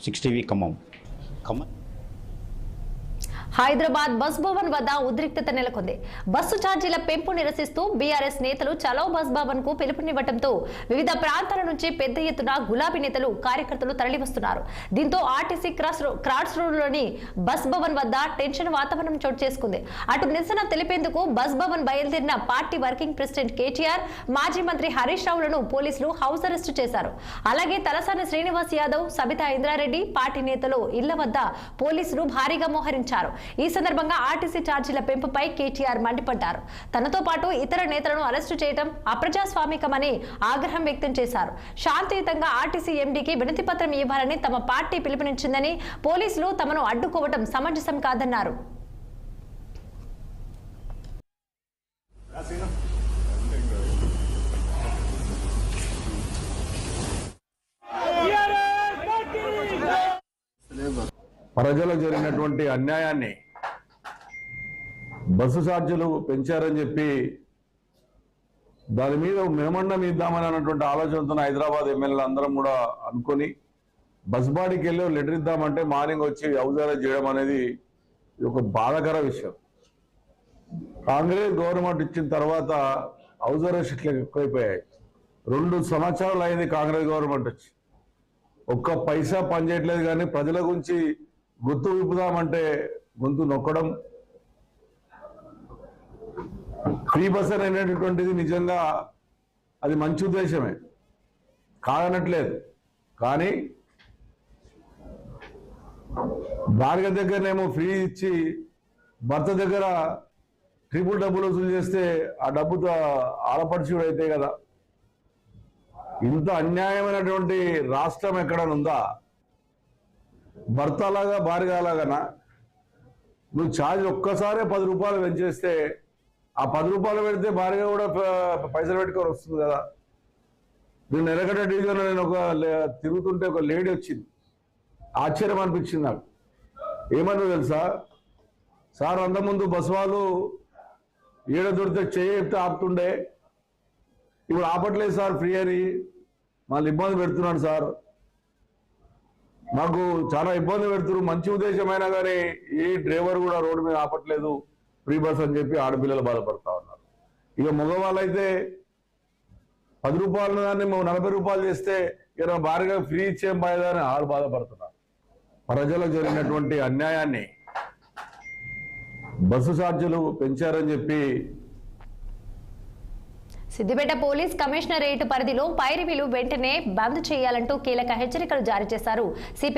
Six TV Khammam. Hyderabad bus Bhavan వద్ద ఉద్రిక్తత నెలకొంది. బస్సు ఛార్జీల పెంపు నిరసిస్తూ బీఆర్ఎస్ నేతలు చలో బస్ భవన్ కు పిలుపునివ్వడంతో వివిధ ప్రాంతాల నుంచి పెద్ద ఎత్తున గులాబీ నేతలు కార్యకర్తలు తరలివస్తున్నారు. దీంతో ఆర్టీసీ క్రాస్ రోడ్లోని బస్ భవన్ వద్ద టెన్షన్ వాతావరణం చోటు చేసుకుంది. అటు నిరసన తెలిపేందుకు బస్ భవన్ బయలుదేరిన పార్టీ వర్కింగ్ ప్రెసిడెంట్ కేటీఆర్, మాజీ మంత్రి హరీష్ రావులను పోలీసులు హౌస్ అరెస్టు చేశారు. అలాగే తలసాని శ్రీనివాస్ యాదవ్, సబితా ఇంద్రారెడ్డి పార్టీ నేతలు ఇళ్ల వద్ద పోలీసులు భారీగా మోహరించారు. ఈ సందర్భంగా ఆర్టీసీ ఛార్జీల పెంపుపై కేటీఆర్ మండిపడ్డారు. తనతో పాటు ఇతర నేతలను అరెస్టు చేయడం అప్రజాస్వామికమని ఆగ్రహం వ్యక్తం చేశారు. శాంతియుతంగా ఆర్టీసీ ఎండీకి వినతి పత్రం ఇవ్వాలని తమ పార్టీ పిలుపునిచ్చిందని, పోలీసులు తమను అడ్డుకోవడం సమంజసం కాదన్నారు. ప్రజలకు జరిగినటువంటి అన్యాయాన్ని, బస్సు ఛార్జీలు పెంచారని చెప్పి దాని మీద మెమండం ఇద్దామని అన్నటువంటి ఆలోచనతో హైదరాబాద్ ఎమ్మెల్యేలు అందరం కూడా అనుకొని బస్ బాడీకి వెళ్ళి లెటర్ ఇద్దామంటే మార్నింగ్ వచ్చి హౌస్ అరెస్ట్ చేయడం అనేది ఒక బాధాకర విషయం. కాంగ్రెస్ గవర్నమెంట్ ఇచ్చిన తర్వాత హౌస్ అరెస్ట్లు ఎక్కువైపోయాయి. 2 సంవత్సరాలు అయింది కాంగ్రెస్ గవర్నమెంట్ వచ్చి, ఒక్క పైసా పనిచేయట్లేదు. కానీ ప్రజల గురించి గుర్తు విప్పుదామంటే గొంతు నొక్కడం. ఫ్రీ బస్ అనేటటువంటిది నిజంగా అది మంచి ఉద్దేశమే, కాదనట్లేదు. కానీ భార్య దగ్గరనేమో ఫ్రీ ఇచ్చి భర్త దగ్గర ట్రిపుల్ డబ్బులు వసూలు చేస్తే ఆ డబ్బుతో ఆడపడుచుడు అయితే కదా. ఇంత అన్యాయమైనటువంటి రాష్ట్రం ఎక్కడనుందా? భర్త అలాగా భార్య అలాగనా? నువ్వు ఛార్జ్ ఒక్కసారే 10 రూపాయలు పెంచేస్తే ఆ 10 రూపాయలు పెడితే భార్య కూడా పైసలు పెట్టుకొని వస్తుంది కదా. నేను ఎరగడ్డ డివిజన్లో నేను తిరుగుతుంటే ఒక లేడీ వచ్చింది, ఆశ్చర్యం అనిపించింది నాకు. ఏమన్నా తెలుసా సార్, అంతకుముందు బస్ వాళ్ళు ఏడ దొరికితే చెప్తే ఆపుతుండే, ఇప్పుడు ఆపట్లేదు సార్ ఫ్రీ అని, మళ్ళీ ఇబ్బంది పెడుతున్నాడు సార్, మాకు చాలా ఇబ్బంది పెడుతున్నారు. మంచి ఉద్దేశమైనా కానీ ఏ డ్రైవర్ కూడా రోడ్డు మీద ఆపట్లేదు ఫ్రీ బస్ అని చెప్పి ఆడపిల్లలు బాధపడతా ఉన్నారు. ఇక మగవాళ్ళైతే 10 రూపాయలు దాన్ని 40 రూపాయలు చేస్తే ఇక భారీగా ఫ్రీ ఇచ్చేం బాధని ఆడు బాధపడుతున్నారు. ప్రజలకు జరిగినటువంటి అన్యాయాన్ని, బస్సు ఛార్జీలు పెంచారని చెప్పి సిద్దిపేట పోలీస్ కమిషనరేట్ పరిధిలో పైరవీలు వెంటనే బంద్ చేయాలంటూ కీలక హెచ్చరికలు జారీ చేశారు.